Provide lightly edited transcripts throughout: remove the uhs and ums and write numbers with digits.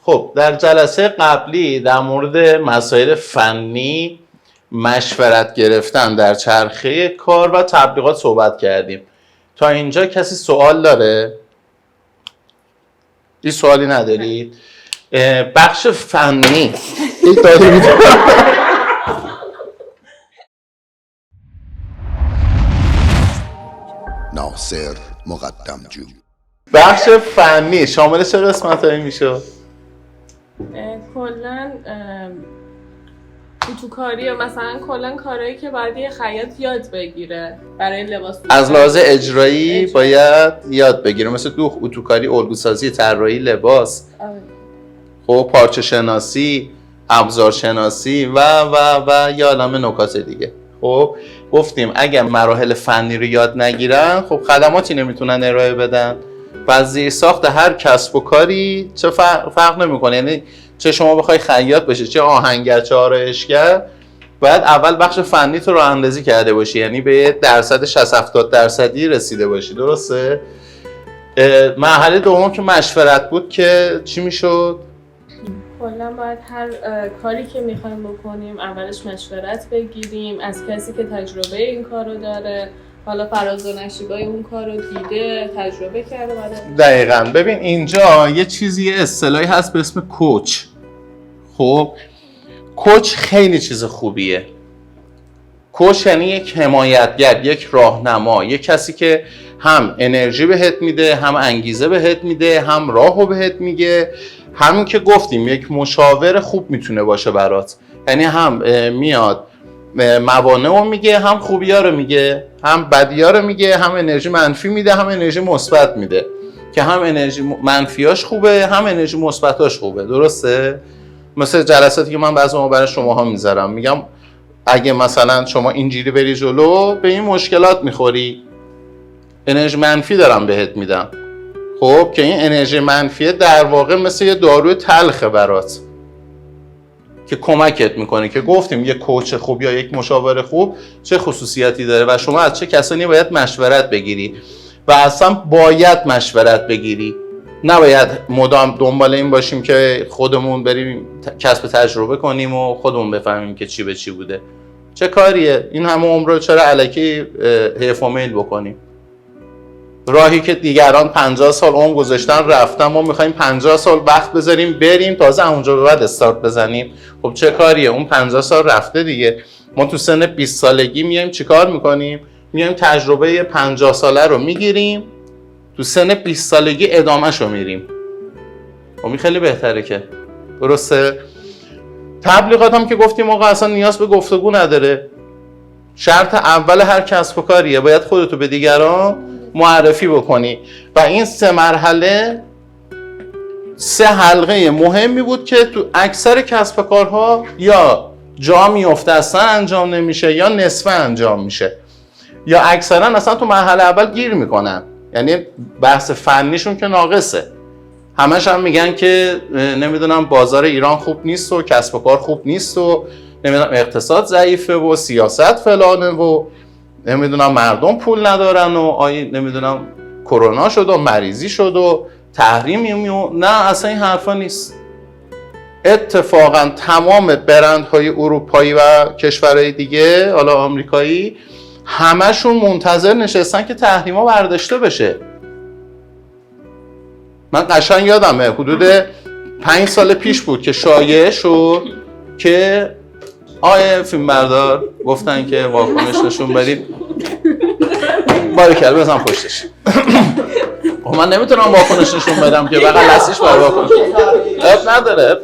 خب در جلسه قبلی در مورد مسائل فنی، مشورت گرفتن در چرخه کار و تبلیغات صحبت کردیم. تا اینجا کسی سوال داره؟ این سوالی ندارید؟ بخش فنی ناصر مقدمجو. بخش فنی شامل چه قسمتایی میشه؟ کلا اتوکاری یا مثلا کلا کارهایی که باید یه خیاط یاد بگیره برای لباس از لحاظ اجرایی باید یاد بگیره، مثل دوخ، اتوکاری، الگوسازی، طراحی لباس، خب پارچه شناسی، ابزار شناسی و یه عالمه نکات دیگه. خب گفتیم اگر مراحل فنی رو یاد نگیرن خب خدماتی نمیتونن ارائه بدن و زیرساخت هر کسب و کاری چه فرق نمیکنه، یعنی چه شما بخوای خیاط بشی چه آهنگر چه آرایشگر، باید اول بخش فنی تو رو اندازی کرده باشی، یعنی به درصد 60-70% رسیده باشی. درسته؟ مرحله دوم که مشورت بود که چی میشد؟ کلا باید هر کاری که میخوایم بکنیم اولش مشورت بگیریم از کسی که تجربه این کارو داره، حالا فراز و نشیبای اون کارو دیده، تجربه کرده. دقیقاً. ببین اینجا یه چیزی، یه اصطلاحی هست به اسم کوچ. خب کوچ خیلی چیز خوبیه. کوچ یعنی یک حمایتگر، یک راهنما، یک کسی که هم انرژی بهت میده، هم انگیزه بهت میده، هم راهو بهت میگه. همین که گفتیم یک مشاور خوب میتونه باشه برات، یعنی هم میاد موانع رو میگه، هم خوبی ها رو میگه، هم بدی ها رو میگه، هم انرژی منفی میده، هم انرژی مثبت میده که هم انرژی منفیاش خوبه هم انرژی مثبتاش خوبه. درسته؟ مثل جلساتی که من بعضی موقع برای شماها میذارم، میگم اگه مثلا شما اینجوری بری جلو به این مشکلات میخوری، انرژی منفی دارم بهت میدم. خب که این انرژی منفیه در واقع مثل یه داروی تلخه برات که کمکت میکنه، که گفتیم یک کوچ خوب یا یک مشاور خوب چه خصوصیاتی داره و شما از چه کسانی باید مشورت بگیری و اصلا باید مشورت بگیری. نباید مدام دنبال این باشیم که خودمون بریم کسب تجربه کنیم و خودمون بفهمیم که چی به چی بوده. چه کاریه؟ این همه عمر رو چرا الکی حیف و میل بکنیم؟ راهی که دیگران 50 سال عمر گذاشتن رفتن، ما میخوایم 50 سال وقت بذاریم بریم تازه اونجا به بعد استارت بزنیم. خب چه کاریه؟ اون 50 سال رفته دیگه. ما تو سن 20 سالگی میایم چیکار میکنیم؟ میایم تجربه 50 ساله رو میگیریم، تو سن 20 سالگی ادامهش رو میریم. خب این خیلی بهتره که. درسته؟ تبلیغات هم که گفتیم آقا اصلا نیاز به گفتگو نداره. شرط اول هر کسب و کاریه باید خودتو به دیگران معرفی بکنی و این 3 مرحله 3 حلقه مهمی بود که تو اکثر کسب و کارها یا جا میفته اصلا انجام نمیشه یا نصفه انجام میشه یا اکثرا اصلا تو مرحله اول گیر میکنن، یعنی بحث فنیشون که ناقصه. همش هم میگن که نمیدونم بازار ایران خوب نیست و کسب و کار خوب نیست و نمیدونم اقتصاد ضعیفه و سیاست فلانه و نمیدونم مردم پول ندارن و نمیدونم کرونا شد و مریضی شد و تحریمی و نه، اصلا این حرفا نیست. اتفاقا تمام برندهای اروپایی و کشورهای دیگه حالا آمریکایی همشون منتظر نشستن که تحریما برداشته بشه. من قشنگ یادمه حدود 5 سال پیش بود که شایعه شد که فیلم بردار گفتن که واکنش نشون بدید. باریکلا بزن پشتش. من نمیتونم واکنش نشون بدم که بغل دستش باید واکنش. اب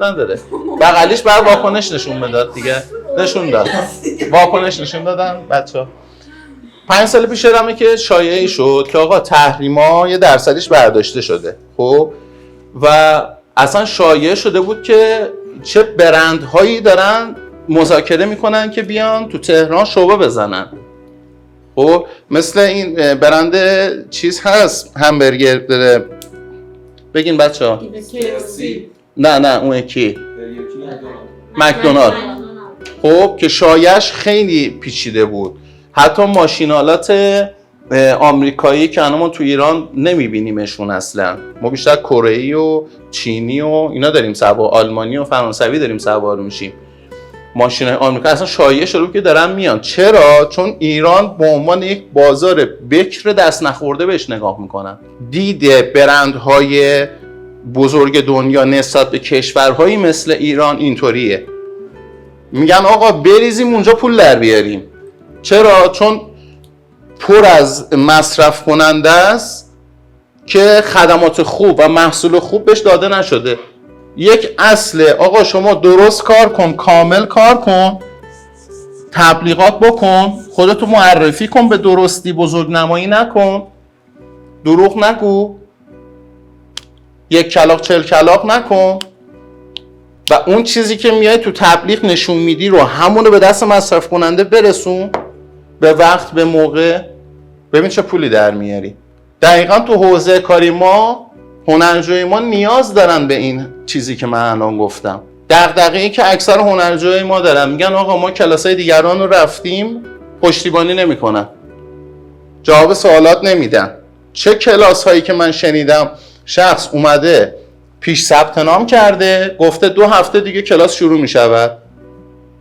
نداره. بغلیش باید واکنش نشون بداد دیگه. نشون داد. واکنش نشون دادن بچه‌ها. 5 سال پیش یادمه که شایعه شد که آقا تحریما یه درصدش برداشته شده. خب و اصلا شایعه شده بود که چه برندهایی دارن مذاکره میکنن که بیان تو تهران شعبه بزنن. خب مثل این برند چیز هست همبرگر داره، بگین بچه‌ها. نه اون یکی مکدونالد. خب که شایعش خیلی پیچیده بود، حتی ماشینالات آمریکایی که ما تو ایران نمیبینیمشون اصلا. ما بیشتر کره‌ای و چینی و اینا داریم سوار، آلمانی و فرانسوی داریم سوار میشیم. ماشین‌های آمریکا اصلا شایعه شده که دارن میان. چرا؟ چون ایران به عنوان یک بازار بکر دست نخورده بهش نگاه میکنن. دید برندهای بزرگ دنیا نسبت به کشورهایی مثل ایران اینطوریه. میگن آقا بریزیم اونجا پول در بیاریم. چرا؟ چون پر از مصرف کننده است که خدمات خوب و محصول خوب بهش داده نشده. یک اصله آقا شما درست کار کن، کامل کار کن، تبلیغات بکن، خودتو معرفی کن به درستی، بزرگ نمایی نکن، دروغ نگو، یک کلاغ 40 کلاغ نکن و اون چیزی که میای تو تبلیغ نشون میدی رو همونو به دست مصرف کننده برسون به وقت، به موقع. ببین چه پولی در میاری. دقیقا تو حوزه کاری ما، هنرجوی ما نیاز دارن به این چیزی که من الان گفتم. دغدغه‌ای که اکثر هنرجوی ما دارن، میگن آقا ما کلاسای دیگران رو رفتیم، پشتیبانی نمیکنن، جواب سوالات نمیدن. چه کلاس هایی که من شنیدم شخص اومده پیش ثبت نام کرده، گفته 2 هفته دیگه کلاس شروع میشود،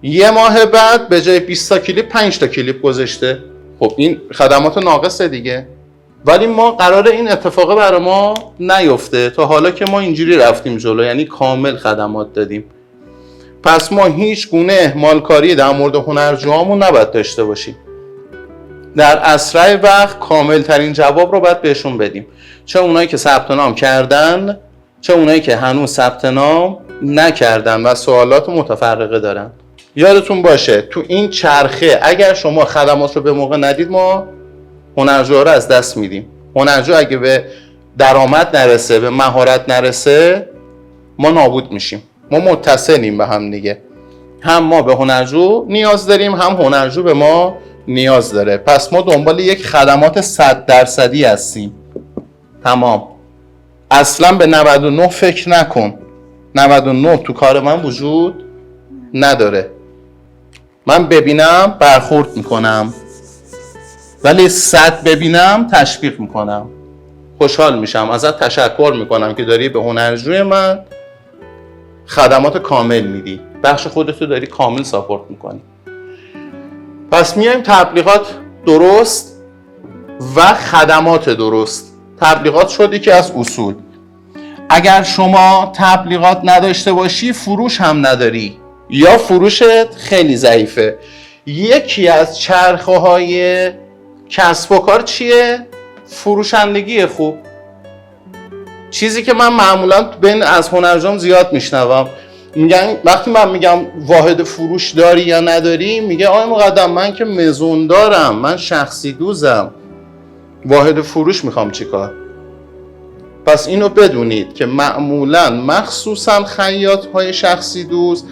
1 ماه بعد به جای 20 تا کلیپ 5 تا کلیپ گذاشته. خب این خدمات ناقصه دیگه. ولی ما قراره این اتفاقه برای ما نیفته. تا حالا که ما اینجوری رفتیم جلو، یعنی کامل خدمات دادیم. پس ما هیچ گونه اهمالکاری در مورد هنرجوهامون نباید داشته باشیم. در اسرع وقت کامل ترین جواب رو باید بهشون بدیم، چه اونایی که ثبت نام کردن، چه اونایی که هنوز ثبت نام نکردن و سوالات متفرقه دارن. یادتون باشه تو این چرخه اگر شما خدمات رو به موقع ندید، ما هنرجوها رو از دست میدیم. هنرجو اگه به درآمد نرسه، به مهارت نرسه، ما نابود میشیم. ما متصلیم به هم دیگه. هم ما به هنرجو نیاز داریم، هم هنرجو به ما نیاز داره. پس ما دنبال یک خدمات 100% هستیم. تمام. اصلا به 99 فکر نکن. 99 تو کار من وجود نداره. من ببینم برخورد میکنم، ولی 100 ببینم تشویق میکنم، خوشحال میشم، ازت تشکر میکنم که داری به هنرجوی من خدمات کامل میدی، بخش خودتو داری کامل ساپورت میکنی. پس میایم تبلیغات درست و خدمات درست. تبلیغات شد یکی از اصول. اگر شما تبلیغات نداشته باشی، فروش هم نداری یا فروشت خیلی ضعیفه. یکی از چرخه های کسب و کار چیه؟ فروشندگی خوب. چیزی که من معمولا بین از هنرجوام زیاد میشنوم، میگن وقتی من میگم واحد فروش داری یا نداری، میگه آقای مقدم من که مزون دارم، من شخصی دوزم، واحد فروش میخوام چیکار؟ پس اینو بدونید که معمولا مخصوصا خیاط های شخصی دوز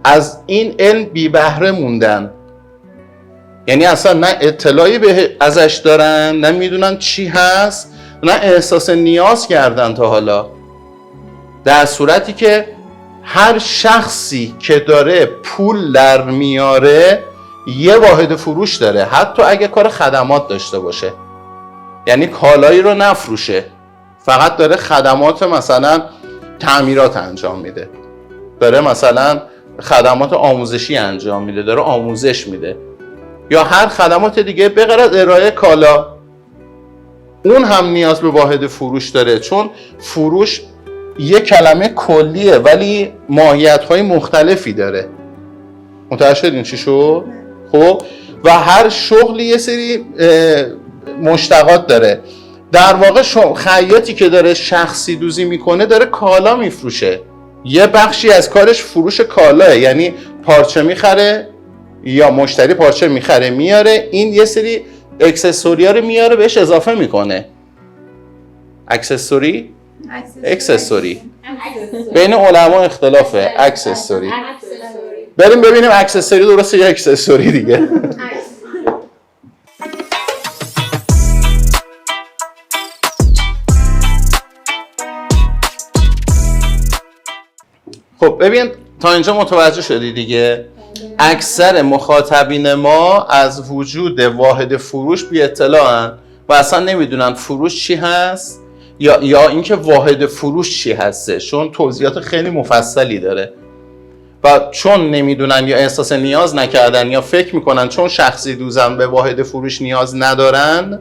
از این علم بی بهره موندن. یعنی اصلا نه اطلاعی ازش دارن، نه میدونن چی هست، نه احساس نیاز کردن تا حالا. در صورتی که هر شخصی که داره پول در میاره یه واحد فروش داره، حتی اگه کار خدمات داشته باشه، یعنی کالایی رو نفروشه، فقط داره خدمات مثلا تعمیرات انجام میده، داره مثلا خدمات آموزشی انجام میده، داره آموزش میده، یا هر خدمات دیگه به غیر از ارائه کالا، اون هم نیاز به واحد فروش داره. چون فروش یه کلمه کلیه ولی ماهیت‌های مختلفی داره. متوجه شدین چی شد؟ خب و هر شغلی یه سری مشتقات داره. در واقع خیاطی که داره شخصی دوزی میکنه داره کالا میفروشه. یه بخشی از کارش فروش کالاه، یعنی پارچه میخره یا مشتری پارچه میخره میاره، این یه سری اکسسوری ها رو میاره بهش اضافه میکنه. اکسسوری؟ اکسسوری. بین علما اختلافه. اکسسوری. بریم ببینیم اکسسوری درسته یا اکسسوری دیگه. خب ببین تا اینجا متوجه شدی دیگه. اکثر مخاطبین ما از وجود واحد فروش بی اطلاعن و اصلا نمیدونن فروش چی هست یا اینکه واحد فروش چی هسته، چون توضیحات خیلی مفصلی داره و چون نمیدونن یا احساس نیاز نکردن یا فکر میکنن چون شخصی دوزن به واحد فروش نیاز ندارن.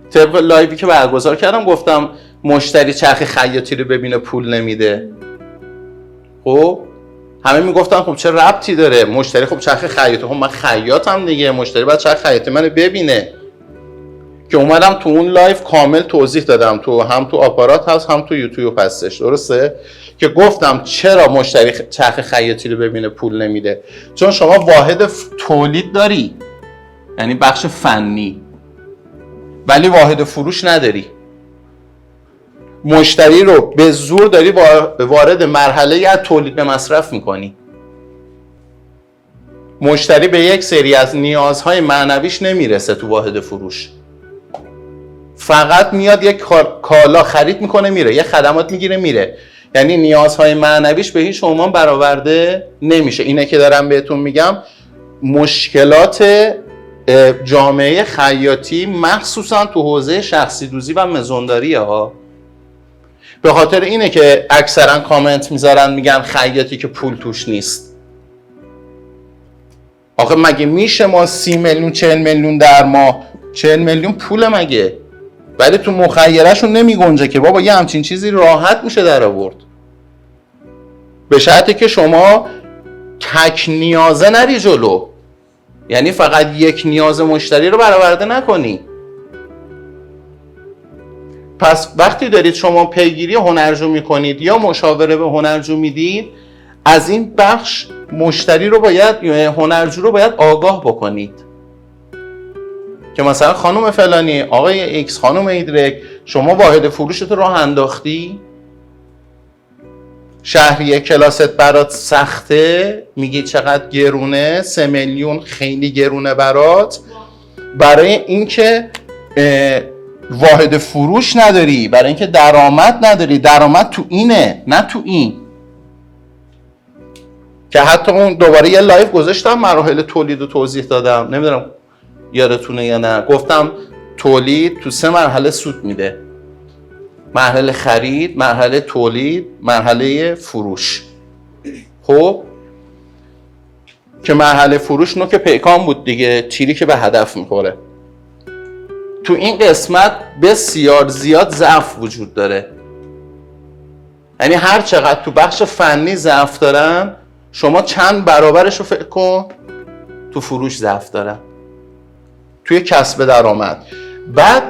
طبق لایوی که برگزار کردم گفتم مشتری چرخ خیاطی رو ببینه پول نمیده. خب همه میگفتن خب چه ربطی داره مشتری، خب چرخ خیاطی، خب من خیاطم دیگه، مشتری باید چرخ خیاطی منو ببینه. که اومدم تو اون لایو کامل توضیح دادم، تو هم تو آپارات هست هم تو یوتیوب هستش، درسته؟ که گفتم چرا مشتری چرخ خیاطی رو ببینه پول نمیده. چون شما واحد تولید داری، یعنی بخش فنی، ولی واحد فروش نداری. مشتری رو به زور داری وارد مرحله از تولید به مصرف میکنی. مشتری به یک سری از نیازهای معنویش نمیرسه تو واحد فروش، فقط میاد یک کالا خرید میکنه میره، یک خدمات میگیره میره، یعنی نیازهای معنویش به هیچ عنوان برآورده نمیشه. اینه که دارم بهتون میگم مشکلات جامعه خیاطی مخصوصا تو حوزه شخصی دوزی و مزونداریه ها. به خاطر اینه که اکثرا کامنت میذارن میگن خیاطی که پول توش نیست. آخه مگه میشه ما 30 میلیون 40 میلیون در ماه، 40 میلیون پول مگه؟ ولی تو مخیله‌شون نمیگنجه که بابا یه همچین چیزی راحت میشه در آورد، به شرطی که شما تک نیازه نری جلو، یعنی فقط یک نیاز مشتری رو برآورده نکنی. پس وقتی دارید شما پیگیری هنرجو میکنید یا مشاوره به هنرجو میدید، از این بخش مشتری رو باید، هنرجو رو باید آگاه بکنید که مثلا خانم فلانی، آقای ایکس، خانم ایدرک، شما واحد فروشت رو انداختی؟ شهریه کلاست برات سخته؟ میگی چقدر گرونه؟ 3 میلیون خیلی گرونه برات، برای اینکه واحد فروش نداری، برای اینکه درآمد نداری. درآمد تو اینه نه تو این. که حتی اون دوباره یه لایو گذاشتم مراحل تولید رو توضیح دادم، نمیدونم یادتونه یا نه. گفتم تولید تو 3 مرحله سود میده: مرحله خرید، مرحله تولید، مرحله فروش. خب که مرحله فروش نوک پیکان بود دیگه، تیری که به هدف میخوره. تو این قسمت بسیار زیاد ضعف وجود داره، یعنی هر چقدر تو بخش فنی ضعف دارن، شما چند برابرش رو فکر کن تو فروش ضعف دارن، توی کسب درآمد. بعد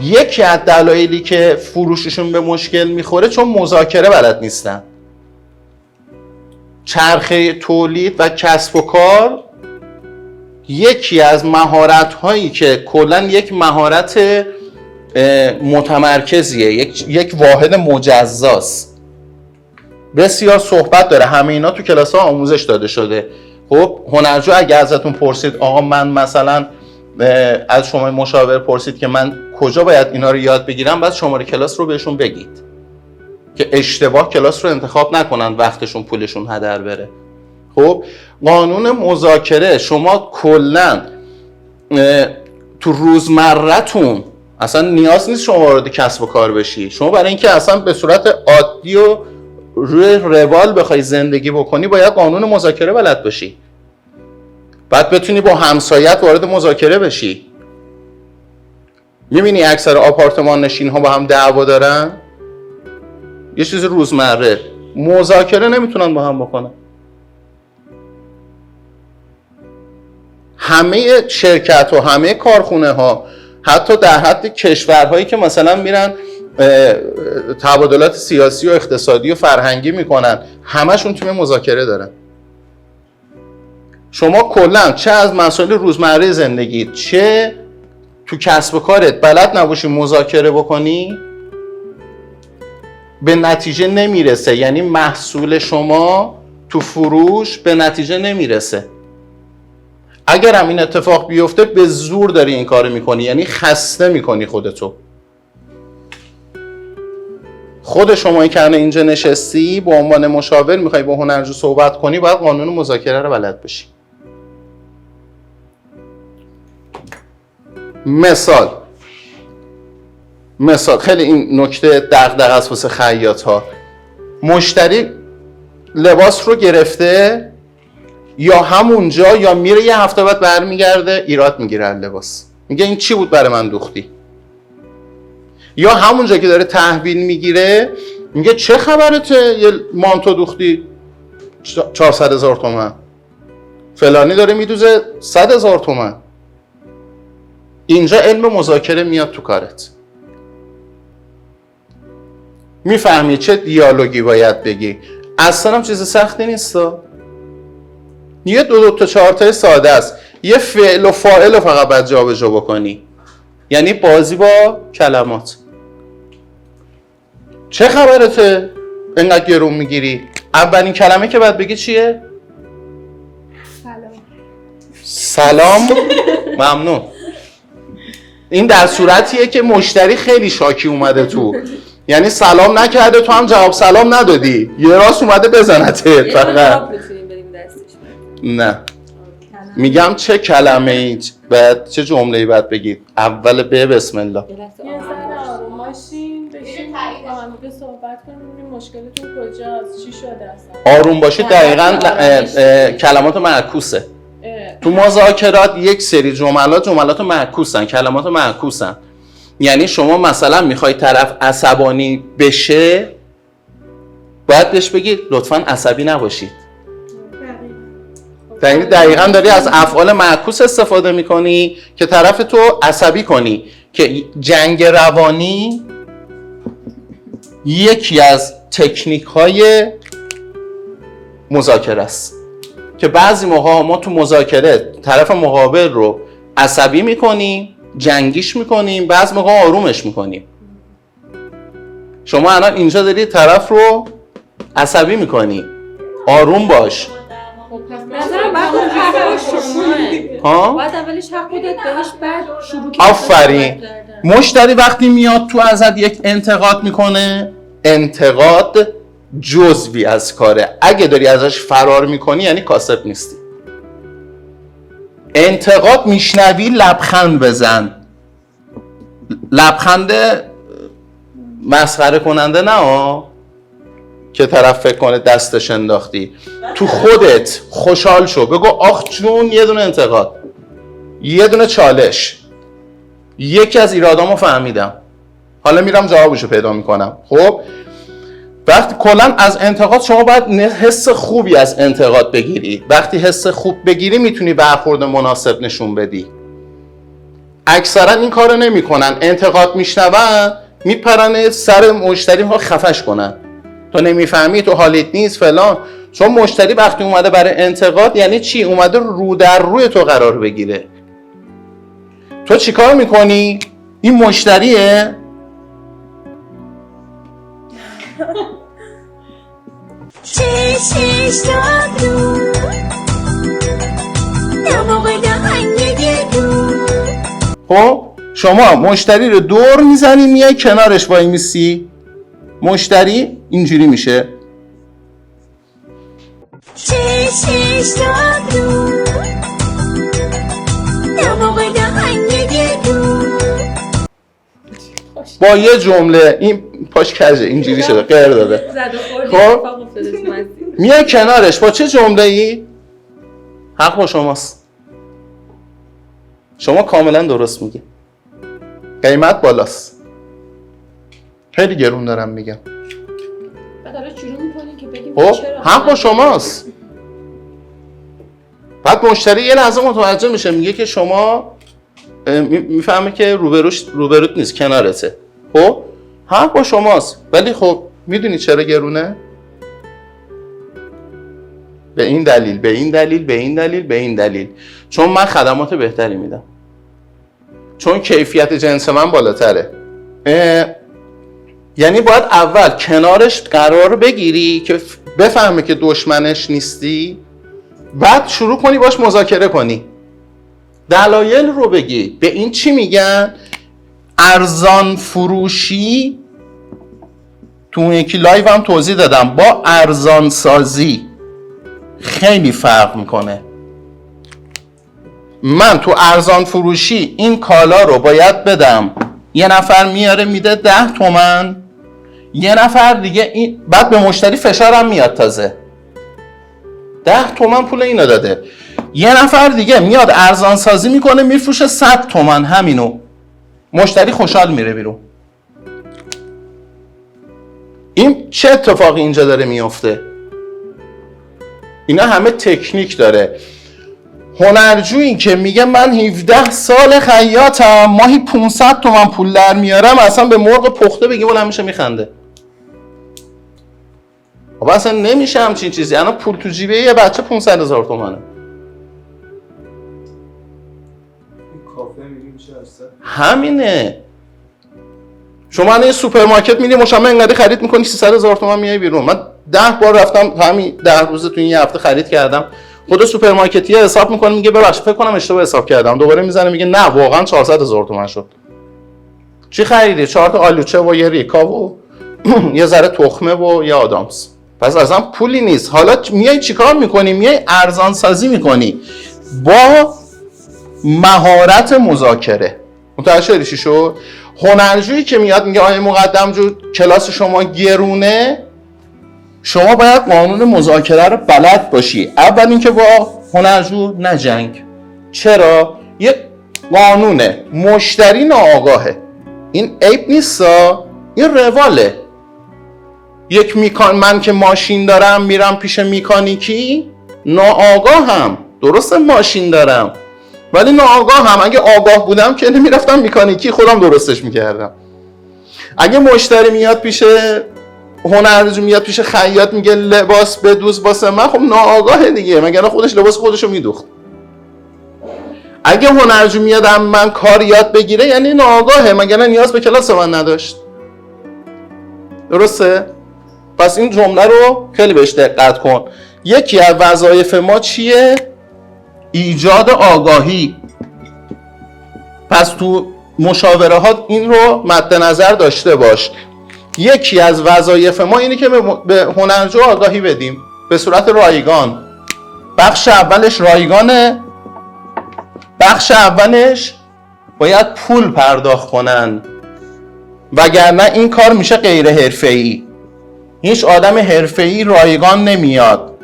یکی از دلایلی که فروششون به مشکل میخوره چون مذاکره بلد نیستن. چرخه تولید و کسب و کار یکی از مهارت هایی که کلا یک مهارت متمرکزیه، یک واحد مجزاست، بسیار صحبت داره. همه اینا تو کلاس ها آموزش داده شده. خب هنرجو اگه ازتون پرسید آقا من مثلا از شما مشاور پرسید که من کجا باید اینا رو یاد بگیرم، بعد شماره کلاس رو بهشون بگید که اشتباه کلاس رو انتخاب نکنن، وقتشون پولشون هدر بره. خب قانون مذاکره شما کلا تو روزمرتون اصلا نیاز نیست شما وارد کسب و کار بشی. شما برای اینکه اصلا به صورت عادی و روی روال بخوای زندگی بکنی باید قانون مذاکره بلد باشی، بعد بتونی با همسایت وارد مذاکره بشی. میبینی اکثر آپارتمان نشین ها با هم دعوا دارن، یه چیز روزمره، مذاکره نمیتونن با هم بکنن. همه شرکت و همه کارخونه ها، حتی در حد کشورهایی که مثلا میرن تبادلات سیاسی و اقتصادی و فرهنگی میکنن، همشون تیم مذاکره دارن. شما کلا چه از مسائل روزمره زندگی چه تو کسب و کارت بلد نباشی مذاکره بکنی، به نتیجه نمیرسه. یعنی محصول شما تو فروش به نتیجه نمیرسه. اگر هم این اتفاق بیفته به زور داری این کارو میکنی، یعنی خسته میکنی خودتو. خود شمایی که اینجا نشستی به عنوان مشاور میخوای با هنرجو صحبت کنی، باید قانون مذاکره رو بلد باشی. مثال خیلی این نکته دغدغه است واسه خیاط‌ها. مشتری لباس رو گرفته، یا همونجا یا میره یه هفته بعد برمیگرده ایراد میگیره لباس، میگه این چی بود برای من دوختی، یا همونجا که داره تحویل میگیره میگه چه خبرته یه مانتو دوختی 400,000 تومان، فلانی داره میدوزه 100,000 تومان. اینجا علم مذاکره میاد تو کارت، میفهمی چه دیالوگی باید بگی. اصلا هم چیز سختی نیستا، یه دو تا 4 تا ساده است. یه فعل و فاعل رو فقط باید جابجا بکنی، یعنی بازی با کلمات. چه خبرته اینقدر گرون میگیری؟ اولین کلمه که باید بگی چیه؟ سلام. ممنون. این در صورتیه که مشتری خیلی شاکی اومده تو، یعنی سلام نکرده تو هم جواب سلام ندادی، یه راست اومده بزنته فقط. نه میگم چه کلمه ای بعد چه جمله‌ای باید بگید. اول بسم الله. یه ذره آروم باشین، بشین با هم دیگه صحبت کنیم ببینیم مشکلتون کجاست، چی شده اصلا. آروم باشید دقیقاً کلمات معکوسه. تو مذاکرات یک سری جملات معکوسن، کلمات معکوسن. یعنی شما مثلا میخوای طرف عصبانی بشه، باید بهش بگید لطفاً عصبی نباشید. یعنی دقیقاً داری از افعال معکوس استفاده میکنی که طرف تو عصبی کنی، که جنگ روانی یکی از تکنیک های مذاکره است که بعضی موقع ما تو مذاکره طرف مقابل رو عصبی میکنیم، جنگیش میکنیم، بعضی موقع آرومش میکنیم. شما الان اینجا داری طرف رو عصبی میکنی، آروم باش. نظرم بعد اون حق شماه، باید اولش حق بودت بهش بعد شروع کنی. آفرین. مشتری وقتی میاد تو ازت یک انتقاد میکنه، انتقاد جزوی از کاره. اگه داری ازش فرار میکنی یعنی کاسب نیستی. انتقاد میشنوی لبخند بزن. لبخند مسخره کننده نه که طرف فکر کنه دستش انداختی. تو خودت خوشحال شو، بگو آخ جون یه دونه انتقاد، یه دونه چالش، یکی از ایرادامو فهمیدم، حالا میرم جوابشو پیدا میکنم. خب وقتی کلا از انتقاد شما باید حس خوبی از انتقاد بگیری. وقتی حس خوب بگیری میتونی برخورد مناسب نشون بدی. اکثرا این کارو نمیکنن، انتقاد میشنون میپرن سر مشتری ها خفش کنن، تو نمیفهمی، تو حالیت نیست فلان. چون مشتری وقتی اومده برای انتقاد یعنی چی؟ اومده رو در روی تو قرار بگیره. تو چیکار میکنی؟ این مشتریه چشش دادو دماغ دهنگ دو. خب شما مشتری رو دور میزنی میای کنارش وای میسی، مشتری اینجوری میشه چشش دادو دماغ دهنگ دو. با یه جمله این پاش کجه اینجوری شده غیر داده. خب میای کنارش با چه جمله ای؟ حق با شماست، شما کاملا درست میگی، قیمت بالاست، خیلی گرون دارم میگم. بعد حالا شروع می‌کنی که بگیم خب چرا حق با شماست. بعد مشتری یه لحظه متوجه میشه، میگه که شما میفهمه که روبروت نیست، کنارته. خب حق با شماست، ولی خب میدونی چرا گرونه؟ به این دلیل، به این دلیل، به این دلیل، به این دلیل. چون من خدمات بهتری میدم، چون کیفیت جنس من بالاتره. یعنی باید اول کنارش قرار بگیری که بفهمه که دشمنش نیستی، بعد شروع کنی باش مذاکره کنی، دلایل رو بگی. به این چی میگن؟ ارزان فروشی. تو اون یکی لایو هم توضیح دادم، با ارزان سازی خیلی فرق میکنه. من تو ارزان فروشی این کالا رو باید بدم، یه نفر میاره میده 10 تومن، یه نفر دیگه این بعد به مشتری فشارم میاد، تازه 10 تومن پول اینو داده، یه نفر دیگه میاد ارزان سازی میکنه میفروشه 100 تومن همینو، مشتری خوشحال میره بیرون. این چه اتفاقی اینجا داره میفته؟ اینا همه تکنیک داره. هنرجویی که میگه من 17 سال خیاطم ماهی 500 تومن پول در میارم، اصلا به مرغ پخته بگی بلند میشه میخنده. خب اصلا نمیشه همچین چیزی. الان پول تو جیبه یه بچه 500,000 تومنه. همینه. شما الان یه سوپرمارکت میری مشامه انقدر خرید میکنی 300,000 تومان میای بیرون. من 10 بار رفتم همین 10 روز تو این یه هفته خرید کردم. خود سوپرمارکتی حساب میکنه میگه ببخشید فکر کنم اشتباه حساب کردم، دوباره میزنه میگه نه واقعا 400,000 تومان شد. چی خریدی؟ 4 تا آلوچه و یه ریکا و یه ذره تخمه و یه آدامس. پس اصلا پولی نیست. حالا میای چیکار میکنی؟ میای ارزان سازی میکنی با مهارت مذاکره. متوجه شدی چی شد؟ هنرجویی که میاد میگه آقای مقدم جو کلاس شما گرونه، شما باید قانون مذاکره رو بلد باشی. اول اینکه با هنرجو نجنگ. چرا؟ یک قانونه، مشتری ناآگاهه. این عیب نیستا، این رواله. من که ماشین دارم میرم پیش میکانیکی، ناآگاهم. درسته ماشین دارم ولی ناآگاهم. اگه آگاه بودم که نمیرفتم میکانیکی خودم درستش میکردم. اگه مشتری میاد پیش هنرجو، میاد پیش خیاط میگه لباس بدوز واسه من، خب ناآگاهه دیگه، مگر نه خودش لباس خودشو میدوخت. اگه هنرجو میاد من کار یاد بگیره یعنی ناآگاهه، مگر نه نیاز به کلاس من نداشت. درسته؟ پس این جمله رو خیلی بهش دقت کن. یکی از وظایف ما چیه؟ ایجاد آگاهی. پس تو مشاوره ها این رو مد نظر داشته باش. یکی از وظایف ما اینه که به هنرجو آگاهی بدیم به صورت رایگان. بخش اولش رایگانه، بخش اولش باید پول پرداخت کنن، وگرنه این کار میشه غیر حرفه‌ای. هیچ آدم حرفه‌ای رایگان نمیاد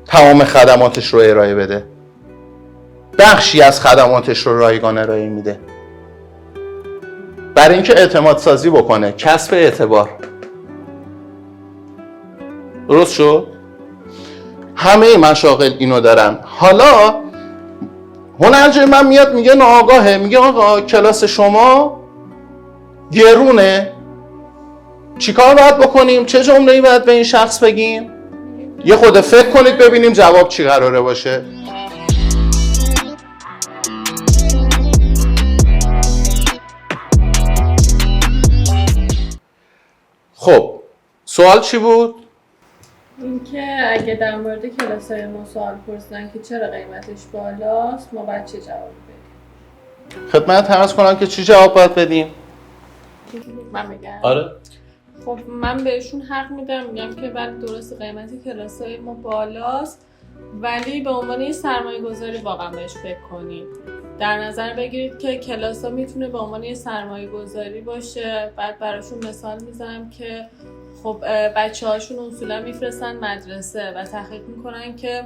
تمام خدماتش رو ارائه بده. بخشی از خدماتش رو رایگان ارائه میده برای اینکه اعتماد سازی بکنه، کسب اعتبار. درست شد؟ همه مشاغل اینو دارن. حالا هنرجوی من میاد میگه ناآگاهه، میگه آقا کلاس شما گرونه، چیکار باید بکنیم؟ چه جمله‌ای باید به این شخص بگیم؟ یه خود فکر کنید ببینیم جواب چی قراره باشه. خب سوال چی بود؟ اینکه اگه در مورد کلاس‌های ما سوال پرسیدن که چرا قیمتش بالاست، ما باید چه جواب بدیم؟ خدمت عرض کنم که چی جواب باید بدیم؟ من بگم؟ آره. خب من بهشون حق میدم، میگم که بله درست قیمت کلاس‌های ما بالاست، ولی به عنوان یه سرمایه‌گذاری واقعا بهش فکر کنید. در نظر بگیرید که کلاس‌ها میتونه به عنوان یه سرمایه‌گذاری باشه. بعد براشون مثال میزنم که خب بچه‌هاشون اصولا میفرستن مدرسه و تحقیق میکنن که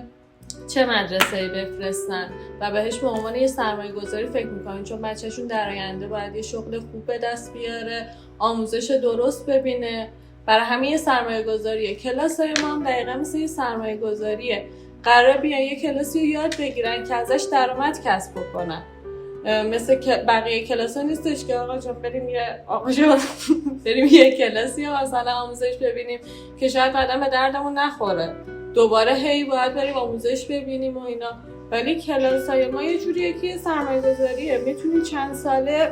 چه مدرسه‌ای بفرستن و بهش به عنوان یه سرمایه‌گذاری فکر میکنن، چون بچه‌شون در آینده باید یه شغل خوب به دست بیاره، آموزش درست ببینه. برای همین یه سرمایه‌گذاریه. کلاس‌های ما هم دقیقاً مثل یه سرمایه‌گذاریه. قراره بیان یه کلاسی رو یاد بگیرن که ازش درآمد کسب بکنن. مثل بقیه کلاس‌ها نیستش که آقا جان بریم یه کلاسی رو مثلا آموزش ببینیم که شاید بعدا به دردمون نخوره، دوباره هی باید بریم آموزش ببینیم و اینا. ولی کلاس‌های ما یه جوریه که سرمایه‌گذاریه، میتونی چند ساله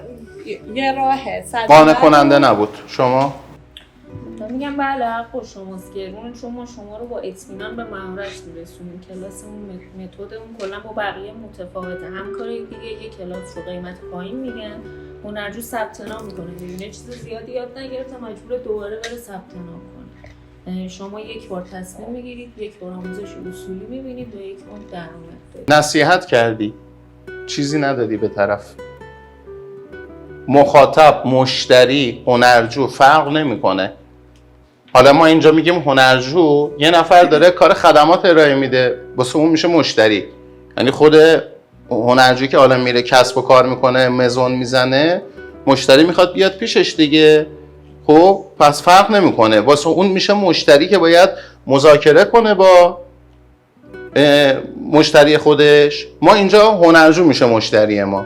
یه راهه قانع کننده نبود. شما؟ من میگم بله حق شماست گرونه، چون ما شما رو با اطمینان به مهارت میرسونیم. کلاسمون متدمون کلا با بقیه متفاوته. هم کاری دیگه یه کلاس رو قیمت پایین میگن، هنرجو ثبت نام میکنه، میبینه چیز زیادی یاد نگرفته مجبور دوباره بره ثبت نام کنه. شما یک بار تصمیم میگیرید، یک بار آموزش اصولی میبینید و یک بار درآمد دارید. نصیحت کردی، چیزی ندادی به طرف. مخاطب، مشتری، هنرجو فرق نمیکنه. حالا ما اینجا میگیم هنرجو، یه نفر داره کار خدمات ارائه میده، واسه اون میشه مشتری. یعنی خود هنرجویی که حالا میره کسب و کار میکنه، مزون میزنه، مشتری میخواد بیاد پیشش دیگه. خب پس فرق نمیکنه، واسه اون میشه مشتری که باید مذاکره کنه با مشتری خودش. ما اینجا هنرجو میشه مشتری ما.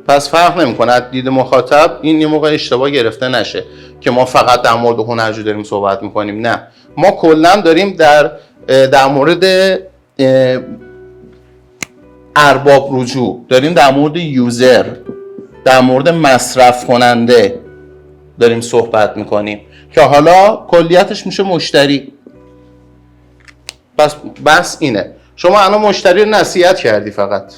پس فرق نمیکنه. از دید مخاطب این یه موقع اشتباه گرفته نشه که ما فقط در مورد هنرجو داریم صحبت میکنیم. نه، ما کلا داریم در مورد ارباب رجوع، داریم در مورد یوزر، در مورد مصرف کننده داریم صحبت میکنیم که حالا کلیتش میشه مشتری. بس اینه. شما الان مشتری رو نصیحت کردی، فقط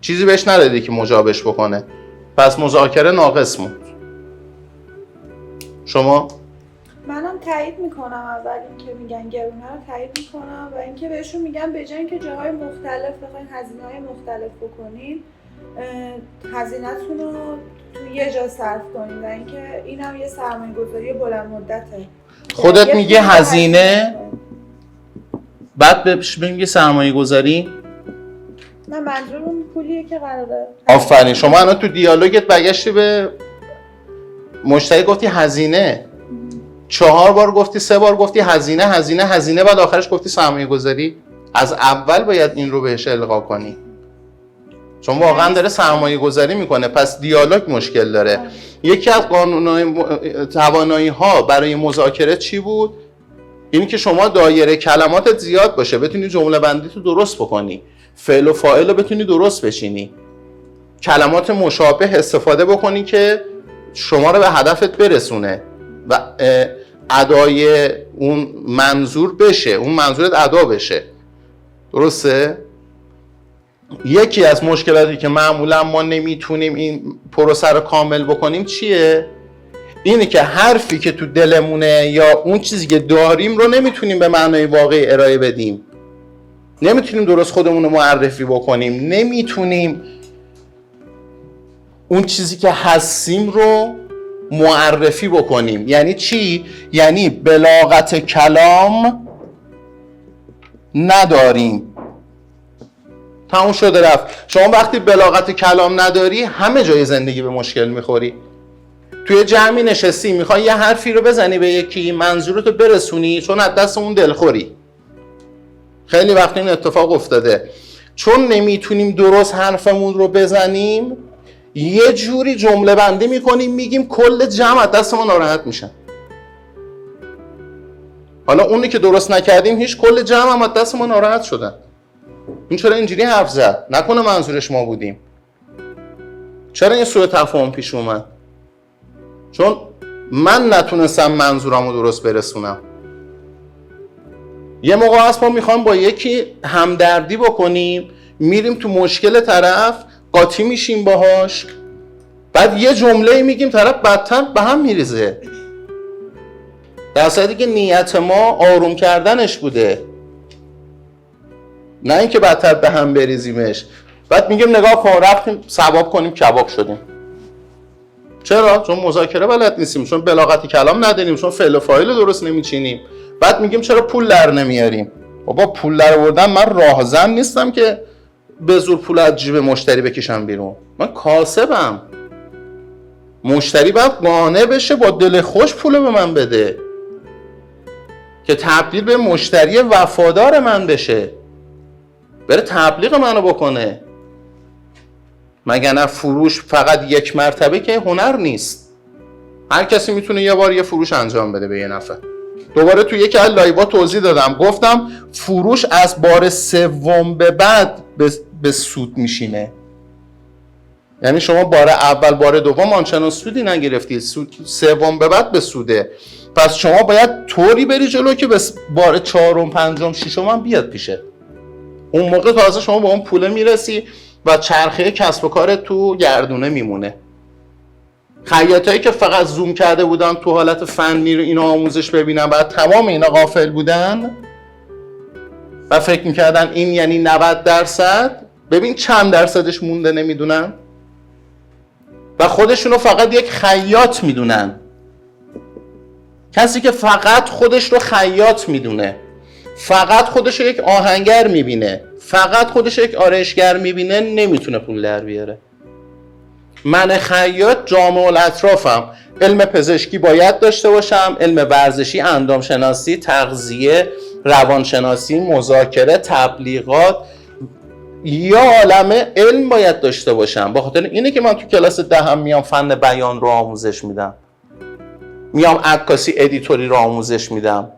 چیزی بهش ندادی که مجابش بکنه، پس مذاکره ناقص موند. شما؟ منم تایید میکنم. اول اینکه میگن گرونه رو تایید میکنم و اینکه بهشون میگم به جای اینکه جاهای مختلف بخواین هزینه‌های مختلف بکنین، هزینه‌تون رو تو یه جا صرف کنین و اینکه اینم یه سرمایه‌گذاری بلند مدته. خودت میگه هزینه، بعد بهش میگه سرمایه‌گذاری؟ نه، منظورم اون پولیه که قراره. آفرین. شما الان تو دیالوگت برگشتی به مشتری گفتی هزینه، 4 بار گفتی، 3 بار گفتی هزینه هزینه هزینه، بعد آخرش گفتی سرمایه گذاری. از اول باید این رو بهش القا کنی، چون واقعا داره سرمایه گذاری میکنه. پس دیالوگ مشکل داره. یکی از توانایی ها برای مذاکره چی بود؟ اینی که شما دایره کلماتت زیاد باشه، بتونی جمله بندی تو درست بکنی، فعل و فاعل رو بتونی درست بچینی، کلمات مشابه استفاده بکنی که شما رو به هدفت برسونه و ادای اون منظور بشه، اون منظورت ادا بشه. درسته؟ یکی از مشکلاتی که معمولا ما نمیتونیم این پروسه رو کامل بکنیم چیه؟ اینه که حرفی که تو دلمونه یا اون چیزی که داریم رو نمیتونیم به معنای واقعی ارائه بدیم، نمیتونیم درست خودمون رو معرفی بکنیم، نمیتونیم اون چیزی که هستیم رو معرفی بکنیم. یعنی چی؟ یعنی بلاغت کلام نداریم. تموم شده رفت. شما وقتی بلاغت کلام نداری همه جای زندگی به مشکل میخوری. توی جمعی نشستی میخوای یه حرفی رو بزنی به یکی، منظورتو برسونی، چون از دست اون دلخوری. خیلی وقت این اتفاق افتاده، چون نمیتونیم درست حرفمون رو بزنیم یه جوری جمله بندی میکنیم، میگیم کل جمع از دست ما ناراحت میشن. حالا اونی که درست نکردیم هیچ، کل جمع هم از دست ما ناراحت شدن. این چرا اینجوری حرف زد؟ نکنه منظورش ما بودیم. چرا این سوء تفاهم پیش اومد؟ چون من نتونستم منظورمو درست برسونم. یه موقع هست ما میخوام با یکی همدردی بکنیم، میریم تو مشکل طرف، قاطی میشیم باهاش، بعد یه جمله میگیم طرف بدتر به هم میریزه، در صورتی که نیت ما آروم کردنش بوده، نه اینکه بدتر به هم بریزیمش. بعد میگیم نگاه کن، رفتیم ثواب کنیم کباب شدیم. چرا؟ چون مذاکره بلد نیستیم، چون بلاغت کلام نداریم، چون فعل و فاعل درست نمیچینیم. بعد میگیم چرا پول در نمیاریم؟ بابا پول در آوردن، من راهزن نیستم که به زور پول از جیب مشتری بکشم بیرون. من کاسبم. مشتری باید قانع بشه، با دل خوش پول به من بده که تبدیل به مشتری وفادار من بشه، بره تبلیغ منو بکنه. مگر نه فروش فقط یک مرتبه که هنر نیست. هر کسی میتونه یه بار یه فروش انجام بده به یه نفر. دوباره تو یکی از لایوها توضیح دادم، گفتم فروش از بار سوم به بعد به سود میشینه. یعنی شما بار اول، بار دوم آنچنان سودی نگرفتید، سوم به بعد به سوده. پس شما باید طوری بری جلو که به بار چهارم، پنجم، ششم هم بیاد پیشه. اون موقع تازه شما با اون پوله میرسی و چرخه کسب و کار تو گردونه میمونه. خیاطایی که فقط زوم کرده بودن تو حالت فنی رو اینا آموزش ببینن بعد تمام اینا غافل بودن و فکر میکردن این یعنی 90%. ببین چند درصدش مونده نمیدونن و خودشونو فقط یک خیاط میدونن. کسی که فقط خودش رو خیاط میدونه، فقط خودش رو یک آهنگر میبینه، فقط خودش رو یک آرایشگر میبینه، نمیتونه پول در بیاره. من خیاط جامع الاطرافم. علم پزشکی باید داشته باشم، علم ورزشی، اندامشناسی، تغذیه، روانشناسی، مذاکره، تبلیغات، یا عالمه علم باید داشته باشم. با خاطر اینه که من تو کلاس 10 میام فن بیان رو آموزش میدم، میام عکاسی ادیتوری رو آموزش میدم،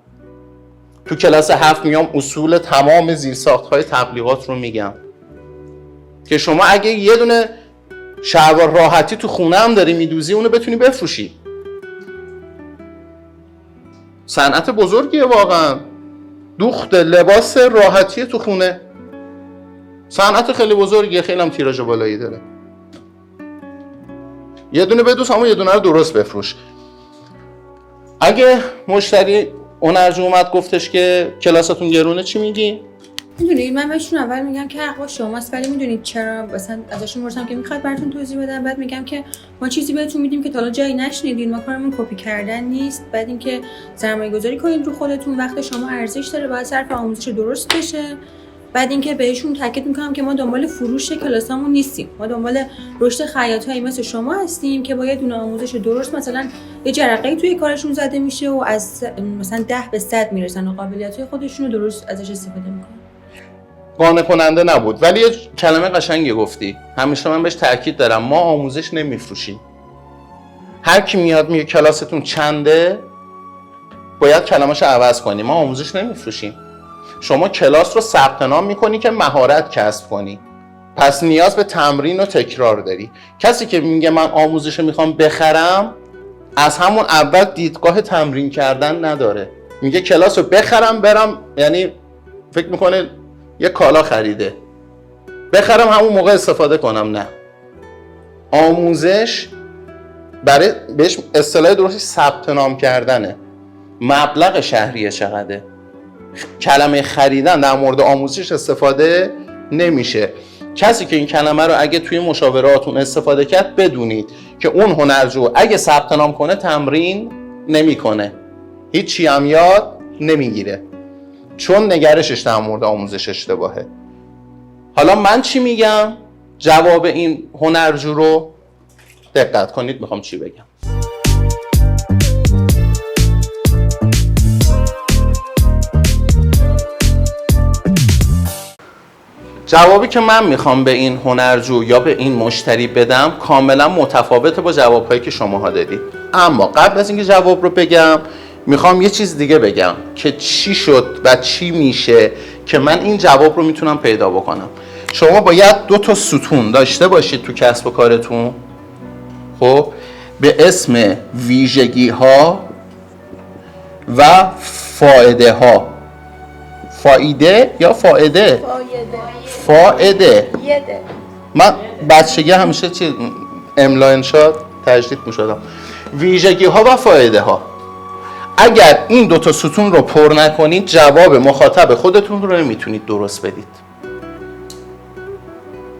تو کلاس 7 میام اصول تمام زیرساخت‌های تبلیغات رو میگم که شما اگه یه دونه شلوار راحتی تو خونه هم داری میدوزی اونو بتونی بفروشی. صنعت بزرگیه واقعا، دوخت لباس راحتی تو خونه صنعت خیلی بزرگیه، خیلی هم تیراژ بالایی داره. یه دونه بدوس اما یه دونه رو درست بفروش. اگه مشتری هنرجو اومد گفتش که کلاستون گرونه چی میگی؟ میدونید من بهشون اول میگم که حق با شماست، ولی میدونید چرا مثلا ازشون میپرسم که میخواد براتون توضیح بدم، بعد میگم که ما چیزی بهتون میدیم که تا حالا جایی نشنیدین، ما کارمون کپی کردن نیست. بعد اینکه سرمایه گذاری کنید رو خودتون، وقت شما ارزش داره، باید صرف آموزش درست بشه. بعد اینکه بهشون تاکید میکنم که ما دنبال فروش کلاسامون نیستیم، ما دنبال رشد خیاطایی مثل شما هستیم که با یه دونه آموزش درست مثلا یه جرقه‌ای توی کارشون زده میشه و از مثلا 10 به 100 میرسن و قابلیت‌های خودشون رو درست ازش استفاده میکنن. قانع کننده نبود ولی یه کلمه قشنگی گفتی، همیشه من بهش تاکید دارم، ما آموزش نمیفروشیم. هر کی میاد میگه کلاستون چنده باید کلمه‌شو عوض کنی. ما آموزش نمیفروشیم. شما کلاس رو ثبت نام میکنی که مهارت کسب کنی، پس نیاز به تمرین و تکرار داری. کسی که میگه من آموزش رو میخوام بخرم از همون اول دیدگاه تمرین کردن نداره، میگه کلاس رو بخرم برم، یعنی فکر میکنه یه کالا خریده بخرم همون موقع استفاده کنم. نه، آموزش برای بهش اصطلاح درستش ثبت نام کردنه. مبلغ شهریه چقدره، کلمه خریدن در مورد آموزش استفاده نمیشه. کسی که این کلمه رو اگه توی مشاوراتون استفاده کرد بدونید که اون هنرجو اگه ثبت نام کنه تمرین نمیکنه، هیچی هم یاد نمیگیره، چون نگرشش در مورد آموزش اشتباهه. حالا من چی میگم؟ جواب این هنرجو رو دقت کنید میخوام چی بگم. جوابی که من میخوام به این هنرجو یا به این مشتری بدم کاملا متفاوته با جوابهایی که شماها دادید. اما قبل از اینکه جواب رو بگم میخوام یه چیز دیگه بگم که چی شد و چی میشه که من این جواب رو میتونم پیدا بکنم. شما باید 2 ستون داشته باشید تو کسب و کارتون، خب، به اسم ویژگی ها و فایده ها. فایده یا فایده؟ فایده. من بچگی همیشه املا انشاء تجدید می‌شدم. ویژگی ها و فایده ها. اگر این 2 ستون رو پر نکنید جواب مخاطب خودتون رو نمیتونید درست بدید.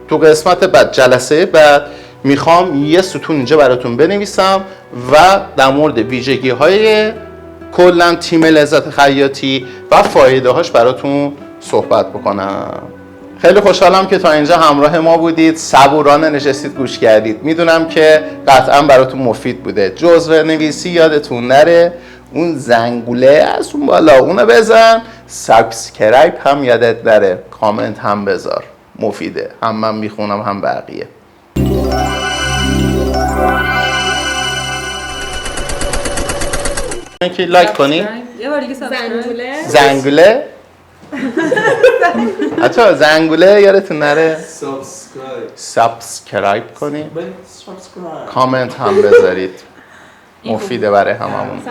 تو قسمت بعد، جلسه بعد، میخوام یه ستون اینجا براتون بنویسم و در مورد ویژگی های کلا تیم لذت خیاطی و فایده هاش براتون صحبت بکنم. خیلی خوشحالم که تا اینجا همراه ما بودید، صبورانه نشستید گوش کردید. میدونم که قطعا براتون مفید بوده. جزوه نویسی یادتون نره، اون زنگوله از اون بالا اونو بزن، سابسکرایب هم یادت نره، کامنت هم بذار، مفیده، هم من میخونم هم بقیه. که لایک کنی؟ یه بار دیگه زنگوله؟ حتی زنگوله یادتون نره؟ سابسکرایب کنی؟ کامنت هم بذارید، مفیده برای هممون.